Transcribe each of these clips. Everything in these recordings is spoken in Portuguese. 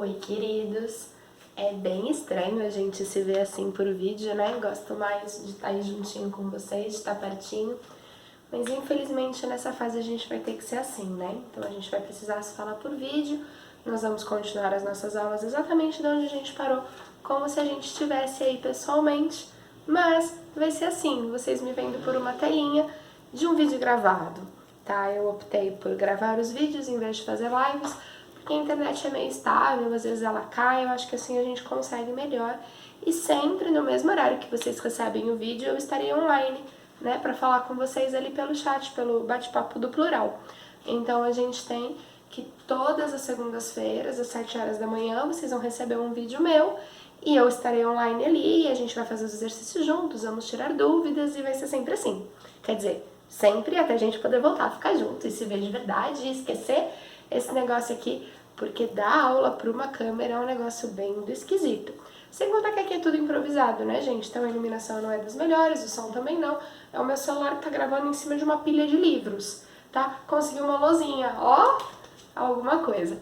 Oi, queridos! É bem estranho a gente se ver assim por vídeo, né? Gosto mais de estar aí juntinho com vocês, de estar pertinho. Mas infelizmente nessa fase a gente vai ter que ser assim, né? Então a gente vai precisar se falar por vídeo. Nós vamos continuar as nossas aulas exatamente de onde a gente parou, como se a gente estivesse aí pessoalmente. Mas vai ser assim, vocês me vendo por uma telinha de um vídeo gravado, tá? Eu optei por gravar os vídeos em vez de fazer lives, porque a internet é meio estável, às vezes ela cai, eu acho que assim a gente consegue melhor. E sempre no mesmo horário que vocês recebem o vídeo, eu estarei online, né, para falar com vocês ali pelo chat, pelo bate-papo do plural. Então a gente tem que todas as segundas-feiras, às 7 horas da manhã, vocês vão receber um vídeo meu e eu estarei online ali, e a gente vai fazer os exercícios juntos, vamos tirar dúvidas e vai ser sempre assim. Quer dizer, sempre até a gente poder voltar a ficar junto e se ver de verdade e esquecer esse negócio aqui, porque dar aula para uma câmera é um negócio bem esquisito. Sem contar que aqui é tudo improvisado, né, gente? Então a iluminação não é das melhores, o som também não. É o meu celular que tá gravando em cima de uma pilha de livros, tá? Consegui uma luzinha, ó, alguma coisa.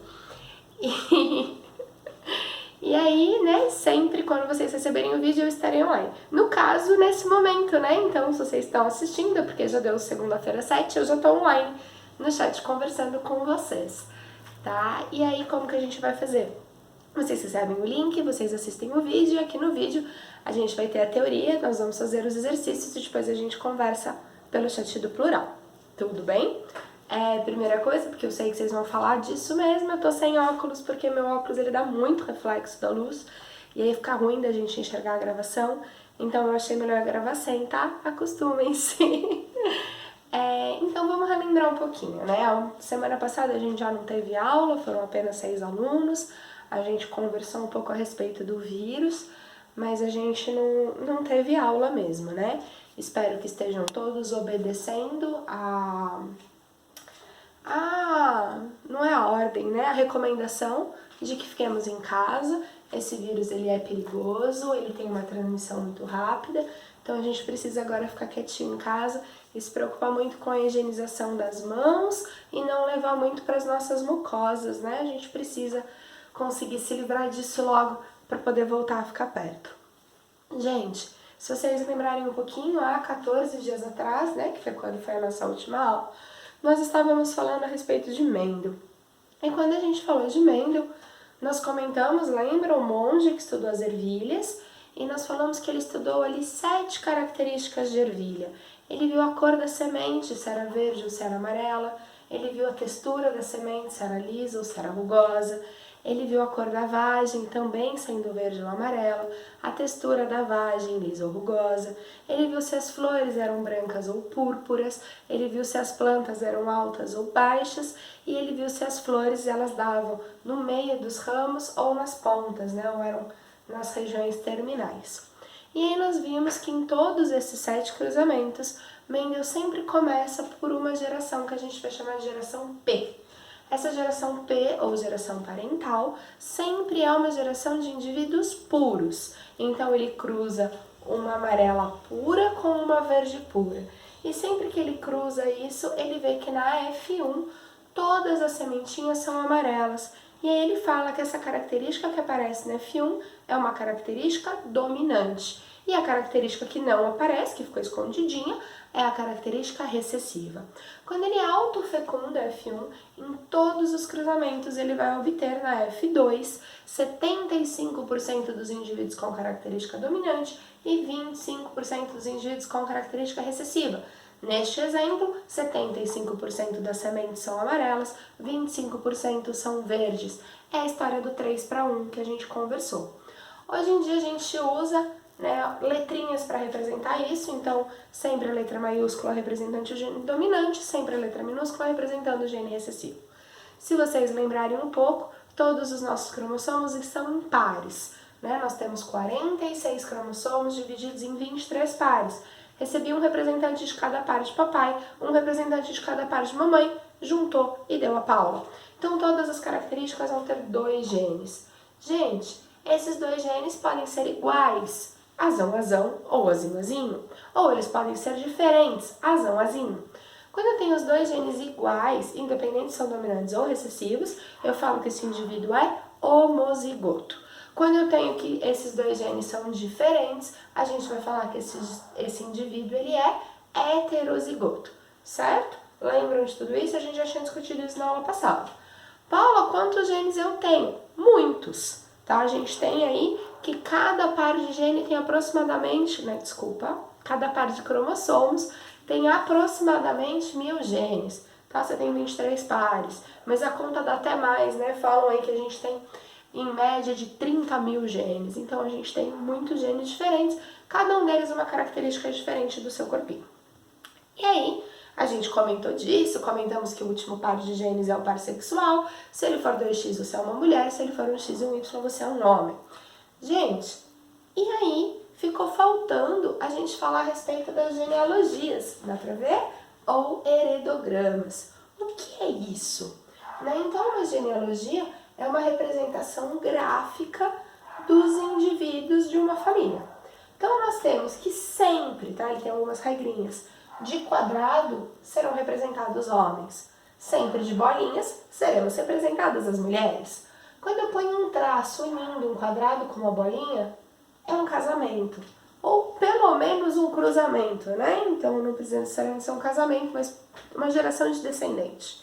E aí, né, sempre quando vocês receberem o vídeo eu estarei online. No caso, nesse momento, né, então se vocês estão assistindo, porque já deu segunda-feira 7, eu já tô online no chat conversando com vocês, tá? E aí, como que a gente vai fazer? Vocês recebem o link, vocês assistem o vídeo, e aqui no vídeo a gente vai ter a teoria, nós vamos fazer os exercícios e depois a gente conversa pelo chat do plural. Tudo bem? Primeira coisa, porque eu sei que vocês vão falar disso mesmo, eu tô sem óculos porque meu óculos ele dá muito reflexo da luz e aí fica ruim da gente enxergar a gravação, então eu achei melhor gravar sem, tá? Acostumem-se. Então vamos relembrar um pouquinho, né? A semana passada a gente já não teve aula, foram apenas 6 alunos, a gente conversou um pouco a respeito do vírus, mas a gente não teve aula mesmo, né? Espero que estejam todos obedecendo não é a ordem, né? A recomendação de que fiquemos em casa. Esse vírus ele é perigoso, ele tem uma transmissão muito rápida, então a gente precisa agora ficar quietinho em casa e se preocupar muito com a higienização das mãos e não levar muito para as nossas mucosas, né? A gente precisa conseguir se livrar disso logo para poder voltar a ficar perto. Gente, se vocês lembrarem um pouquinho, há 14 dias atrás, né, que foi quando foi a nossa última aula, nós estávamos falando a respeito de Mendel. E quando a gente falou de Mendel, nós comentamos, lembra, o monge que estudou as ervilhas, e nós falamos que ele estudou ali 7 características de ervilha. Ele viu a cor da semente, se era verde ou se era amarela, ele viu a textura da semente, se era lisa ou se era rugosa, ele viu a cor da vagem, também sendo verde ou amarela, a textura da vagem, lisa ou rugosa, ele viu se as flores eram brancas ou púrpuras, ele viu se as plantas eram altas ou baixas, e ele viu se as flores elas davam no meio dos ramos ou nas pontas, né, ou eram nas regiões terminais. E aí nós vimos que em todos esses 7 cruzamentos, Mendel sempre começa por uma geração que a gente vai chamar de geração P. Essa geração P, ou geração parental, sempre é uma geração de indivíduos puros. Então ele cruza uma amarela pura com uma verde pura. E sempre que ele cruza isso, ele vê que na F1 todas as sementinhas são amarelas. E aí ele fala que essa característica que aparece na F1 é uma característica dominante. E a característica que não aparece, que ficou escondidinha, é a característica recessiva. Quando ele autofecunda F1, em todos os cruzamentos ele vai obter na F2 75% dos indivíduos com característica dominante e 25% dos indivíduos com característica recessiva. Neste exemplo, 75% das sementes são amarelas, 25% são verdes. É a história do 3:1 que a gente conversou. Hoje em dia a gente usa, né, letrinhas para representar isso, então sempre a letra maiúscula representando o gene dominante, sempre a letra minúscula representando o gene recessivo. Se vocês lembrarem um pouco, todos os nossos cromossomos estão em pares, né? Nós temos 46 cromossomos divididos em 23 pares. Recebi um representante de cada par de papai, um representante de cada par de mamãe, juntou e deu a Paula. Então todas as características vão ter 2 genes. Gente, esses 2 genes podem ser iguais, azão ou azinho, ou eles podem ser diferentes, azinho. Quando eu tenho os 2 genes iguais, independente se são dominantes ou recessivos, eu falo que esse indivíduo é homozigoto. Quando eu tenho que esses dois genes são diferentes, a gente vai falar que esse indivíduo ele é heterozigoto, certo? Lembram de tudo isso? A gente já tinha discutido isso na aula passada. Paula, quantos genes eu tenho? Muitos, tá? A gente tem aí que cada par de gene tem aproximadamente, cada par de cromossomos tem aproximadamente 1000 genes, tá? Você tem 23 pares, mas a conta dá até mais, né? Falam aí que a gente tem em média de 30.000 genes, então a gente tem muitos genes diferentes, cada um deles uma característica diferente do seu corpinho. E aí, a gente comentou disso, comentamos que o último par de genes é o par sexual, se ele for 2x você é uma mulher, se ele for um x e um y você é um homem. Gente, e aí ficou faltando a gente falar a respeito das genealogias, dá pra ver? Ou heredogramas. O que é isso? Então, uma genealogia é uma representação gráfica dos indivíduos de uma família. Então, nós temos que sempre, tá? Ele tem algumas regrinhas. De quadrado serão representados homens. Sempre de bolinhas seremos representadas as mulheres. Quando eu ponho um traço unindo um quadrado com uma bolinha, é um casamento. Ou pelo menos um cruzamento, né? Então não precisa necessariamente ser um casamento, mas uma geração de descendentes.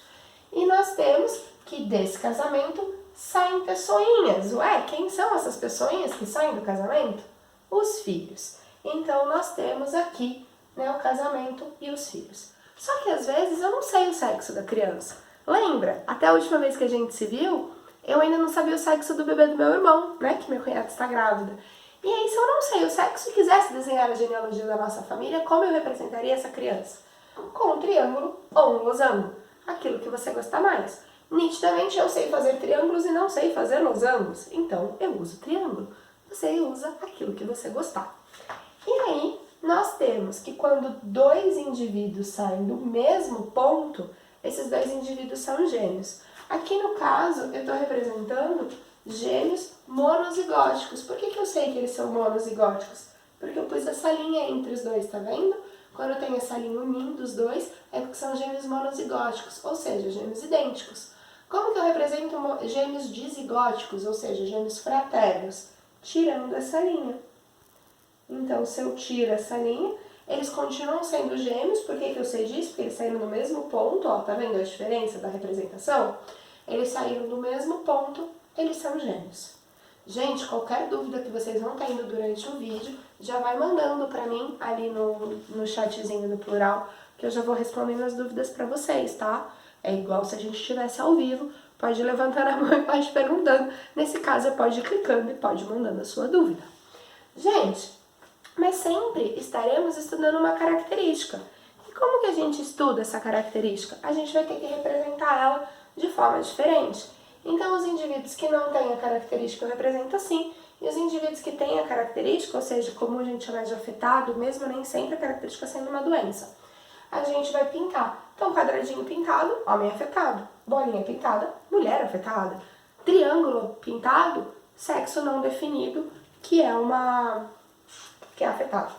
E nós temos que desse casamento saem pessoinhas. Ué, quem são essas pessoinhas que saem do casamento? Os filhos. Então nós temos aqui, né, o casamento e os filhos. Só que às vezes eu não sei o sexo da criança. Lembra? Até a última vez que a gente se viu, eu ainda não sabia o sexo do bebê do meu irmão, né, que minha cunhada está grávida. E aí, se eu não sei o sexo e quisesse desenhar a genealogia da nossa família, como eu representaria essa criança? Com um triângulo ou um losango, aquilo que você gostar mais. Nitidamente eu sei fazer triângulos e não sei fazer losangos, então eu uso triângulo. Você usa aquilo que você gostar. E aí, nós temos que quando dois indivíduos saem do mesmo ponto, esses dois indivíduos são gêmeos. Aqui no caso, eu estou representando gêmeos monozigóticos. Por que eu sei que eles são monozigóticos? Porque eu pus essa linha entre os dois, tá vendo? Quando eu tenho essa linha unindo os dois, é porque são gêmeos monozigóticos, ou seja, gêmeos idênticos. Como que eu represento gêmeos dizigóticos, ou seja, gêmeos fraternos? Tirando essa linha. Então, se eu tiro essa linha, eles continuam sendo gêmeos. Por que eu sei disso? Porque eles saíram do mesmo ponto, ó, tá vendo a diferença da representação? Eles saíram do mesmo ponto, eles são gêmeos. Gente, qualquer dúvida que vocês vão tendo durante o vídeo, já vai mandando pra mim ali no chatzinho do plural, que eu já vou respondendo as dúvidas pra vocês, tá? É igual se a gente estivesse ao vivo, pode ir levantando a mão e pode ir perguntando. Nesse caso, pode ir clicando e pode ir mandando a sua dúvida. Gente, mas sempre estaremos estudando uma característica. E como que a gente estuda essa característica? A gente vai ter que representar ela de forma diferente. Então, os indivíduos que não têm a característica eu represento assim, e os indivíduos que têm a característica, ou seja, como a gente chama de afetado, mesmo nem sempre a característica sendo uma doença, a gente vai pintar. Então, quadradinho pintado, homem afetado. Bolinha pintada, mulher afetada. Triângulo pintado, sexo não definido, que é afetado.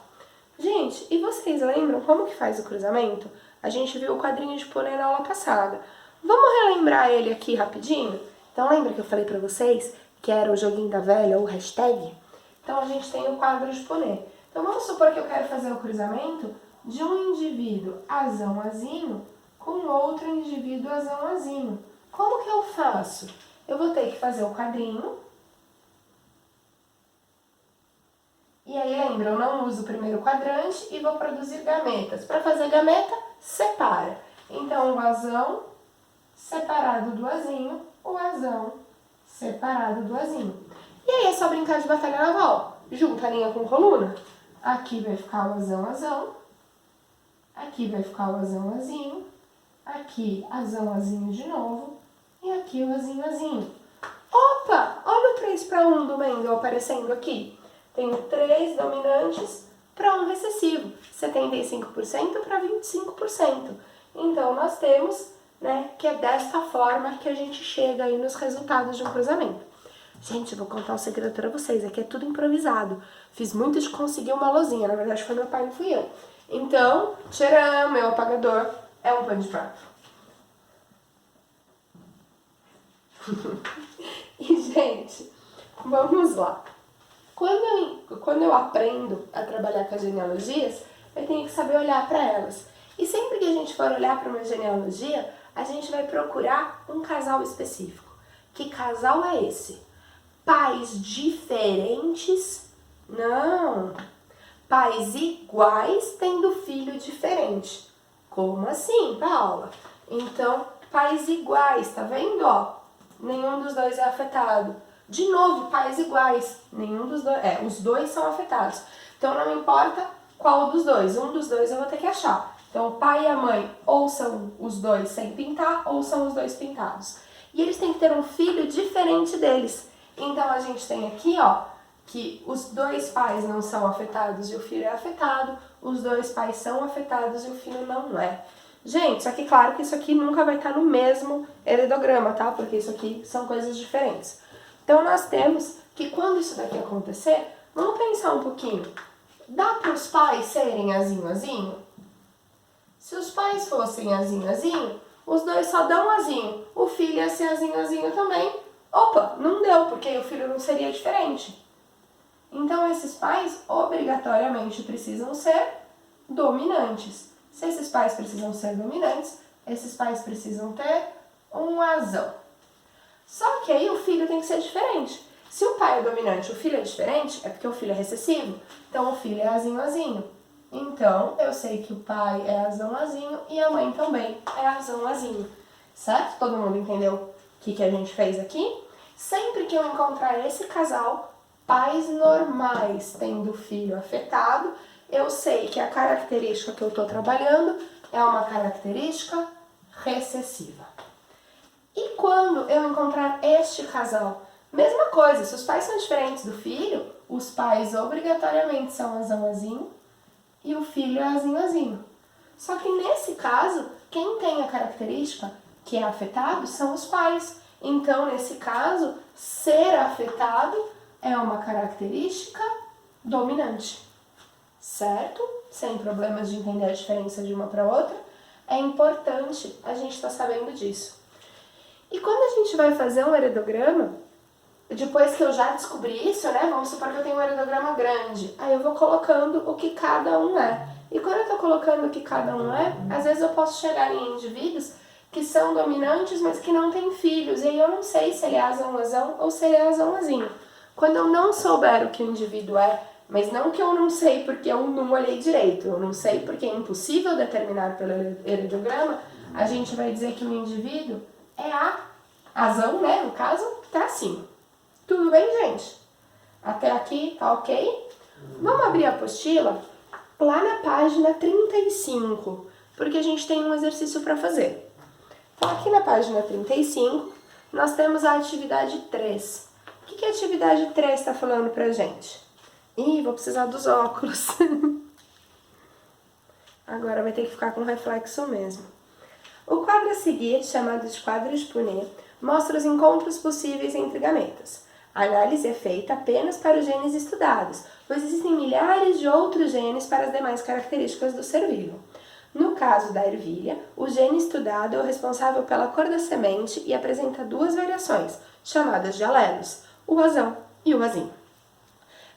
Gente, e vocês lembram como que faz o cruzamento? A gente viu o quadrinho de pônei na aula passada. Vamos relembrar ele aqui rapidinho? Então lembra que eu falei pra vocês que era o joguinho da velha ou hashtag? Então a gente tem o quadro de pônei. Então vamos supor que eu quero fazer o cruzamento de um indivíduo azão azinho com outro indivíduo azão azinho. Como que eu faço? Eu vou ter que fazer o quadrinho. E aí, lembra, eu não uso o primeiro quadrante e vou produzir gametas. Para fazer gameta, separa. Então, o azão separado do azinho, o azão separado do azinho. E aí é só brincar de batalha naval. Junta a linha com coluna. Aqui vai ficar o azão, aqui vai ficar o azão, azinho, aqui azão, azinho de novo, e aqui o azinho, azinho. Opa! Olha o 3:1 do Mendel aparecendo aqui. Tenho 3 dominantes para 1 recessivo, 75% para 25%. Então, nós temos, né, que é desta forma que a gente chega aí nos resultados de um cruzamento. Gente, eu vou contar um segredo para vocês, aqui é tudo improvisado. Fiz muito de conseguir uma luzinha, na verdade foi meu pai, não fui eu. Então, tcharam, meu apagador é um pano de prato. E, gente, Vamos lá. Quando eu aprendo a trabalhar com as genealogias, eu tenho que saber olhar para elas. E sempre que a gente for olhar para uma genealogia, a gente vai procurar um casal específico. Que casal é esse? Pais diferentes? Não. Pais iguais tendo filho diferente. Como assim, Paula? Então, pais iguais, tá vendo? Ó, nenhum dos dois é afetado. De novo, pais iguais, nenhum dos dois, os dois são afetados. Então não importa qual dos dois, um dos dois eu vou ter que achar. Então o pai e a mãe ou são os dois sem pintar ou são os dois pintados. E eles têm que ter um filho diferente deles. Então a gente tem aqui, ó, que os dois pais não são afetados e o filho é afetado, os dois pais são afetados e o filho não é. Gente, só que claro que isso aqui nunca vai estar no mesmo heredograma, tá? Porque isso aqui são coisas diferentes. Então nós temos que quando isso daqui acontecer, vamos pensar um pouquinho. Dá para os pais serem azinho, azinho? Se os pais fossem azinho, azinho, os dois só dão azinho. O filho ia ser azinho, azinho também. Opa, não deu, porque o filho não seria diferente. Então esses pais obrigatoriamente precisam ser dominantes. Se esses pais precisam ser dominantes, esses pais precisam ter um azão. Só que aí o filho tem que ser diferente. Se o pai é dominante e o filho é diferente, é porque o filho é recessivo. Então o filho é azinho, azinho. Então eu sei que o pai é azão, azinho e a mãe também é azão, azinho. Certo? Todo mundo entendeu o que a gente fez aqui? Sempre que eu encontrar esse casal, pais normais tendo filho afetado, eu sei que a característica que eu estou trabalhando é uma característica recessiva. E quando eu encontrar este casal? Mesma coisa, se os pais são diferentes do filho, os pais obrigatoriamente são azão, azinho e o filho é azinho, azinho. Só que nesse caso, quem tem a característica que é afetado são os pais. Então, nesse caso, ser afetado é uma característica dominante, certo? Sem problemas de entender a diferença de uma para outra. É importante a gente estar sabendo disso. E quando a gente vai fazer um heredograma, depois que eu já descobri isso, né? Vamos supor que eu tenho um heredograma grande. Aí eu vou colocando o que cada um é. E quando eu tô colocando o que cada um é, às vezes eu posso chegar em indivíduos que são dominantes, mas que não têm filhos. E aí eu não sei se ele é azão ou se ele é azão-azinho. Quando eu não souber o que o indivíduo é, mas não que eu não sei porque eu não olhei direito, eu não sei porque é impossível determinar pelo heredograma, a gente vai dizer que o indivíduo é a azão, né, no caso, que tá acima. Tudo bem, gente? Até aqui tá ok? Vamos abrir a apostila lá na página 35, porque a gente tem um exercício para fazer. Então, aqui na página 35, nós temos a atividade 3. O que a atividade 3 está falando pra gente? Ih, vou precisar dos óculos. Agora vai ter que ficar com reflexo mesmo. O quadro a seguir, chamado de quadro de Punnett, mostra os encontros possíveis entre gametas. A análise é feita apenas para os genes estudados, pois existem milhares de outros genes para as demais características do ser vivo. No caso da ervilha, o gene estudado é o responsável pela cor da semente e apresenta duas variações, chamadas de alelos, o azão e o azinho.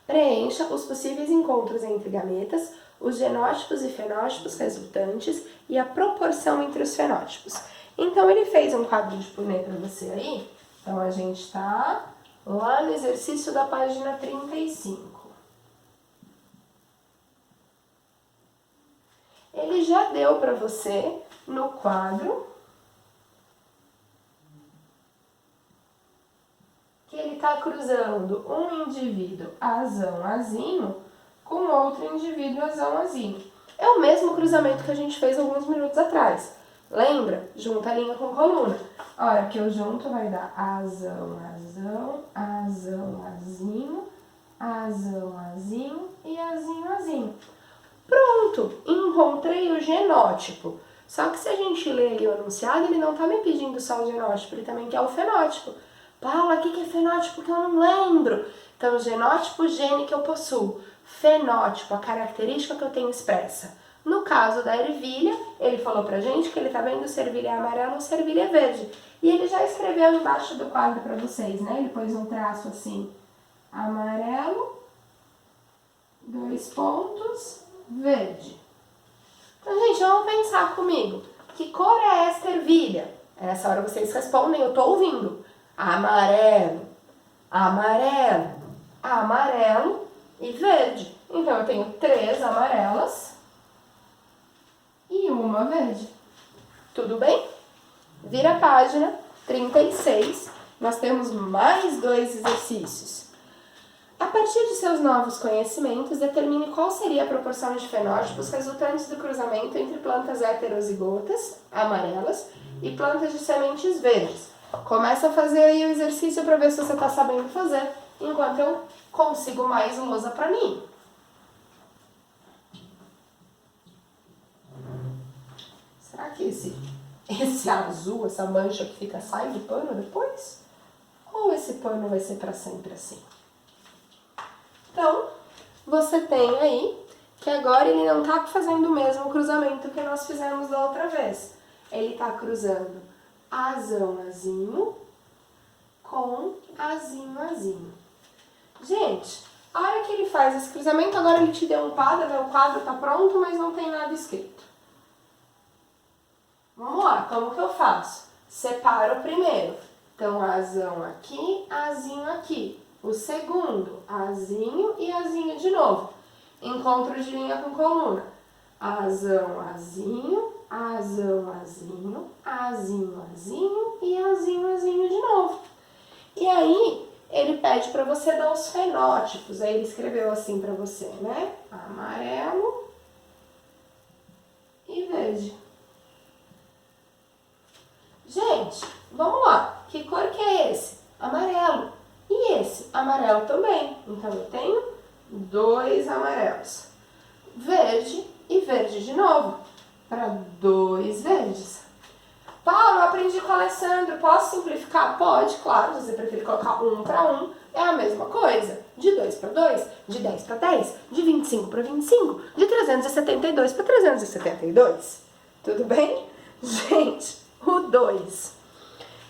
Preencha os possíveis encontros entre gametas, os genótipos e fenótipos resultantes e a proporção entre os fenótipos. Então ele fez um quadro de Punnett para você aí. Então a gente está lá no exercício da página 35. Ele já deu para você no quadro que ele está cruzando um indivíduo azão-azinho com outro indivíduo azão-azinho. É o mesmo cruzamento que a gente fez alguns minutos atrás. Lembra? Junta a linha com coluna. A hora que eu junto vai dar azão-azão, azão-azinho, azão-azinho e azinho-azinho. Pronto! Encontrei o genótipo. Só que se a gente ler ali o enunciado, ele não está me pedindo só o genótipo, ele também quer o fenótipo. Paula, o que é fenótipo que eu não lembro? Então, genótipo, gene que eu possuo. Fenótipo, a característica que eu tenho expressa. No caso da ervilha, ele falou pra gente que ele tá vendo se a ervilha é amarela ou se a ervilha é verde. E ele já escreveu embaixo do quadro pra vocês, né? Ele pôs um traço assim amarelo, 2 pontos, verde. Então, gente, vamos pensar comigo. Que cor é esta ervilha? Nessa hora vocês respondem, eu tô ouvindo. Amarelo, amarelo, amarelo e verde. Então, eu tenho 3 amarelas e uma verde. Tudo bem? Vira a página 36. Nós temos mais 2 exercícios. A partir de seus novos conhecimentos, determine qual seria a proporção de fenótipos resultantes do cruzamento entre plantas heterozigotas, amarelas, e plantas de sementes verdes. Começa a fazer aí o exercício para ver se você está sabendo fazer, enquanto eu consigo mais lousa para mim. Será que esse azul, essa mancha que fica, sai do pano depois? Ou esse pano vai ser para sempre assim? Então, você tem aí que agora ele não está fazendo o mesmo cruzamento que nós fizemos da outra vez. Ele está cruzando azão, azinho com azinho, azinho. Gente, a hora que ele faz esse cruzamento, agora ele te deu um quadro, né? O quadro está pronto, mas não tem nada escrito. Vamos lá, como que eu faço? Separo o primeiro. Então, azão aqui, azinho aqui. O segundo, azinho e azinho de novo. Encontro de linha com coluna. Azão, azinho, azão, azinho, azinho, azinho e azinho, azinho de novo. E aí, ele pede para você dar os fenótipos. Aí ele escreveu assim para você, né? Amarelo e verde. Gente, vamos lá. Que cor que é esse? Amarelo. E esse? Amarelo também. Então, eu tenho 2 amarelos. Verde e verde de novo. Para 2 verdes. Paulo, eu aprendi com o Alessandro. Posso simplificar? Pode, claro. Se você preferir colocar 1 para 1, é a mesma coisa. De 2 para 2, de 10 para 10, de 25 para 25, de 372 para 372. Tudo bem? Gente, o 2.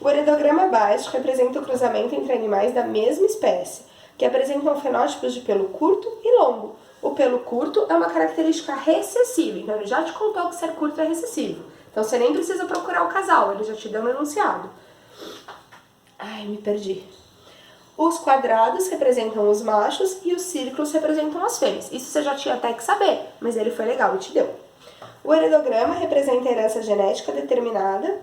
O heredograma básico representa o cruzamento entre animais da mesma espécie, que apresentam fenótipos de pelo curto e longo. O pelo curto é uma característica recessiva, então ele já te contou que ser curto é recessivo. Então você nem precisa procurar o casal, ele já te deu um enunciado. Ai, me perdi. Os quadrados representam os machos e os círculos representam as fêmeas. Isso você já tinha até que saber, mas ele foi legal e te deu. O heredograma representa a herança genética determinada...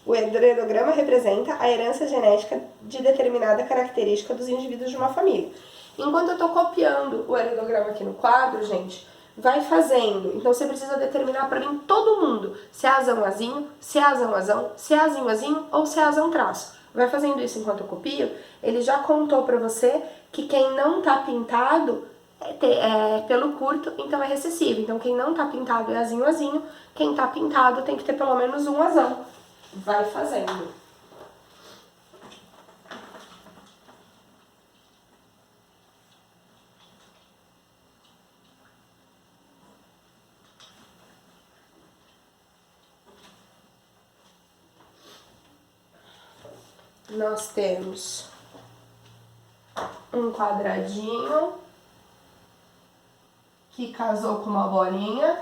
O heredograma representa a herança genética de determinada característica dos indivíduos de uma família. Enquanto eu estou copiando o heredograma aqui no quadro, gente, vai fazendo. Então você precisa determinar para mim todo mundo se é azão, azinho, se é azão, azão, se é azinho, azinho ou se é azão, traço. Vai fazendo isso enquanto eu copio. Ele já contou para você que quem não está pintado é pelo curto, então é recessivo. Então quem não está pintado é azinho, azinho. Quem está pintado tem que ter pelo menos um azão. Vai fazendo. Nós temos um quadradinho que casou com uma bolinha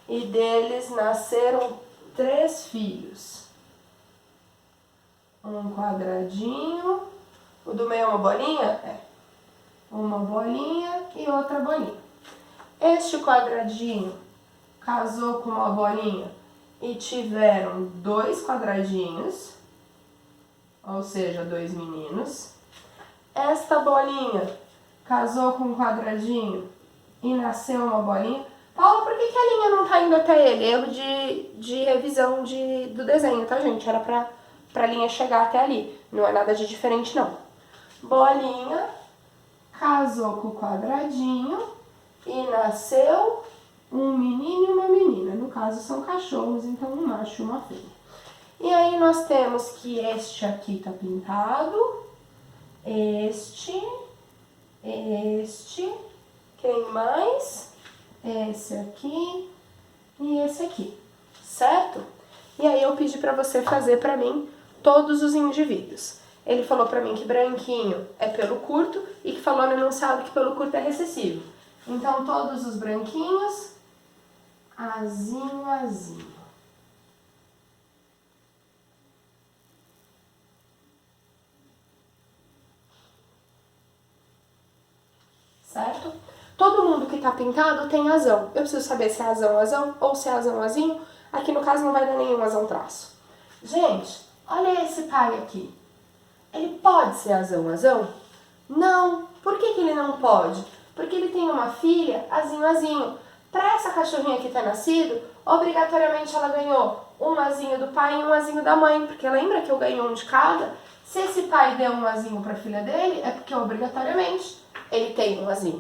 e deles nasceram 3 filhos. Um quadradinho, o do meio é uma bolinha? É. Uma bolinha e outra bolinha. Este quadradinho casou com uma bolinha e tiveram 2 quadradinhos, ou seja, 2 meninos. Esta bolinha casou com um quadradinho e nasceu uma bolinha. Paulo, por que a linha não tá indo até ele? Erro de revisão do desenho, tá, gente? Era pra linha chegar até ali. Não é nada de diferente, não. Bolinha casou com o quadradinho e nasceu um menino e uma menina. No caso, são cachorros, então um macho e uma fêmea. E aí nós temos que este aqui tá pintado. Este. Quem mais? Esse aqui e esse aqui, certo? E aí eu pedi pra você fazer pra mim todos os indivíduos. Ele falou pra mim que branquinho é pelo curto e que falou no enunciado que pelo curto é recessivo. Então, todos os branquinhos, azinho, azinho. Certo? Todo mundo que tá pintado tem azão. Eu preciso saber se é azão, azão ou se é azão, azinho. Aqui no caso não vai dar nenhum azão traço. Gente, olha esse pai aqui. Ele pode ser azão, azão? Não. Por que ele não pode? Porque ele tem uma filha, azinho, azinho. Para essa cachorrinha que tá nascido, obrigatoriamente ela ganhou um azinho do pai e um azinho da mãe. Porque lembra que eu ganhei um de cada? Se esse pai deu um azinho para a filha dele, é porque obrigatoriamente ele tem um azinho.